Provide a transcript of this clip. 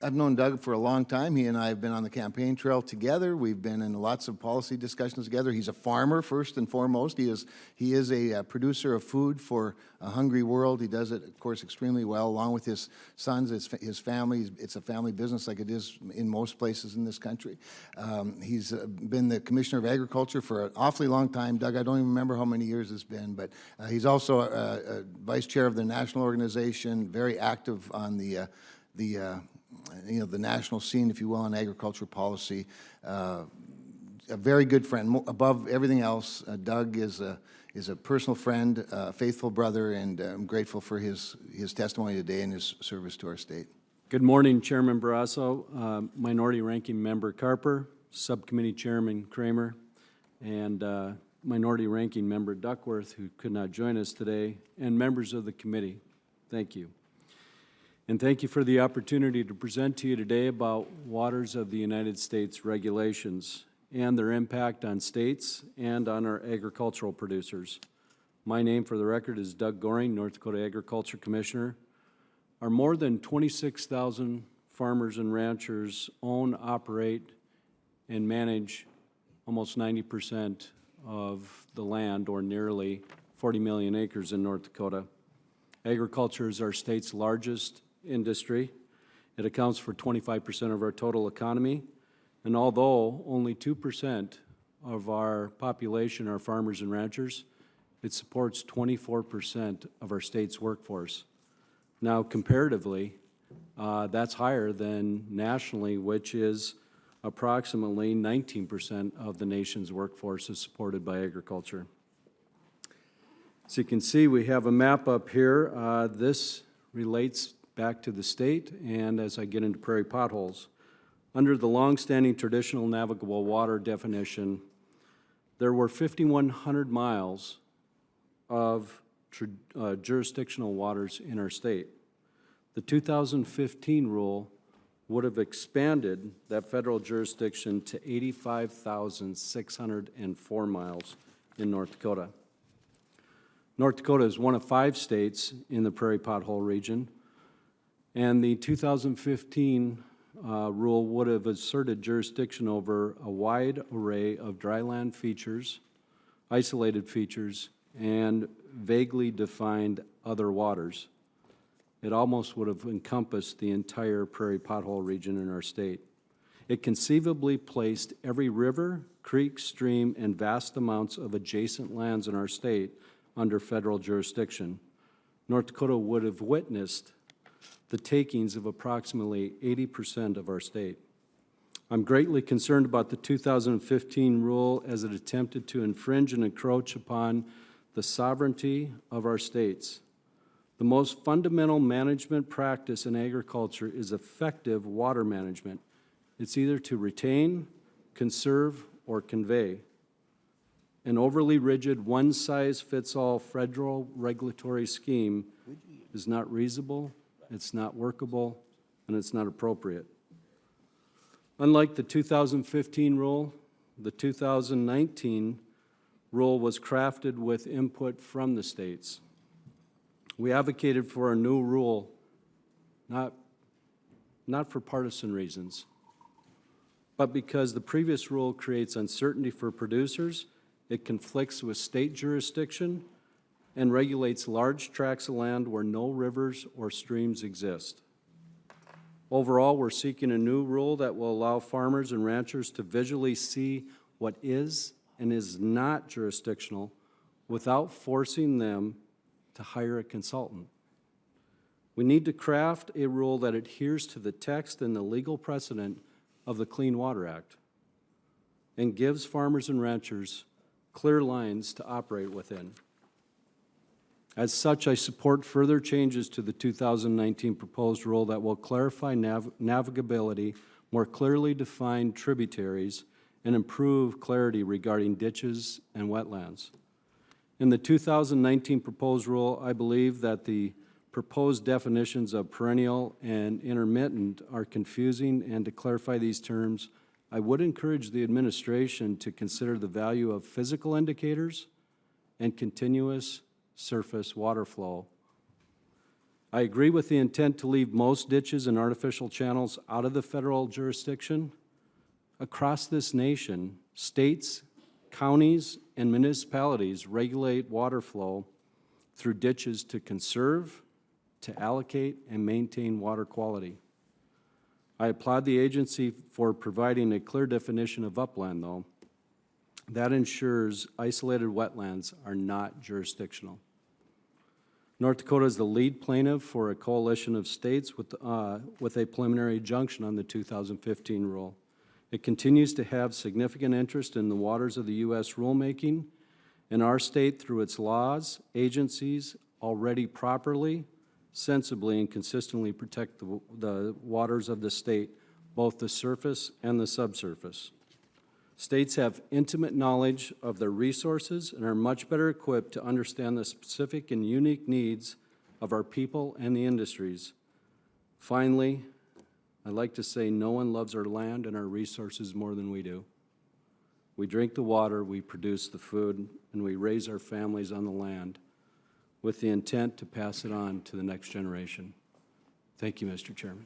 I've known Doug for a long time. He and I have been on the campaign trail together. We've been in lots of policy discussions together. He's a farmer, first and foremost. He is a producer of food for a hungry world. He does it, of course, extremely well, along with his sons, his family. It's a family business like it is in most places in this country. He's been the Commissioner of Agriculture for an awfully long time. Doug, I don't even remember how many years it's been, but he's also a vice chair of the national organization, very active on the national scene, if you will, on agriculture policy. A very good friend. Above everything else, Doug is a personal friend, a faithful brother, and I'm grateful for his testimony today and his service to our state. Good morning, Chairman Barrasso, Minority Ranking Member Carper, Subcommittee Chairman Cramer, and Minority Ranking Member Duckworth, who could not join us today, and members of the committee. Thank you. And thank you for the opportunity to present to you today about Waters of the United States regulations and their impact on states and on our agricultural producers. My name, for the record, is Doug Goehring, North Dakota Agriculture Commissioner. Our more than 26,000 farmers and ranchers own, operate, and manage almost 90% of the land, or nearly 40 million acres in North Dakota. Agriculture is our state's largest industry. It accounts for 25% of our total economy, and although only 2% of our population are farmers and ranchers, it supports 24% of our state's workforce. Now, comparatively, that's higher than nationally, which is approximately 19% of the nation's workforce is supported by agriculture. So you can see we have a map up here. This relates back to the state, and as I get into prairie potholes. Under the long-standing traditional navigable water definition, there were 5,100 miles of jurisdictional waters in our state. The 2015 rule would have expanded that federal jurisdiction to 85,604 miles in North Dakota. North Dakota is one of 5 states in the prairie pothole region, and the 2015 rule would have asserted jurisdiction over a wide array of dryland features, isolated features, and vaguely defined other waters. It almost would have encompassed the entire prairie pothole region in our state. It conceivably placed every river, creek, stream, and vast amounts of adjacent lands in our state under federal jurisdiction. North Dakota would have witnessed the takings of approximately 80% of our state. I'm greatly concerned about the 2015 rule as it attempted to infringe and encroach upon the sovereignty of our states. The most fundamental management practice in agriculture is effective water management. It's either to retain, conserve, or convey. An overly rigid, one-size-fits-all federal regulatory scheme is not reasonable, it's not workable, and it's not appropriate. Unlike the 2015 rule, the 2019 rule was crafted with input from the states. We advocated for a new rule, not for partisan reasons, but because the previous rule creates uncertainty for producers, it conflicts with state jurisdiction, and regulates large tracts of land where no rivers or streams exist. Overall, we're seeking a new rule that will allow farmers and ranchers to visually see what is and is not jurisdictional without forcing them to hire a consultant. We need to craft a rule that adheres to the text and the legal precedent of the Clean Water Act and gives farmers and ranchers clear lines to operate within. As such, I support further changes to the 2019 proposed rule that will clarify navigability, more clearly define tributaries, and improve clarity regarding ditches and wetlands. In the 2019 proposed rule, I believe that the proposed definitions of perennial and intermittent are confusing, and to clarify these terms, I would encourage the administration to consider the value of physical indicators and continuous surface water flow. I agree with the intent to leave most ditches and artificial channels out of the federal jurisdiction. Across this nation, states, counties, and municipalities regulate water flow through ditches to conserve, to allocate, and maintain water quality. I applaud the agency for providing a clear definition of upland, though. That ensures isolated wetlands are not jurisdictional. North Dakota is the lead plaintiff for a coalition of states with a preliminary injunction on the 2015 rule. It continues to have significant interest in the waters of the U.S. rulemaking, and our state, through its laws, agencies, already properly, sensibly, and consistently protect the waters of the state, both the surface and the subsurface. States have intimate knowledge of their resources and are much better equipped to understand the specific and unique needs of our people and the industries. Finally, I'd like to say no one loves our land and our resources more than we do. We drink the water, we produce the food, and we raise our families on the land with the intent to pass it on to the next generation. Thank you, Mr. Chairman.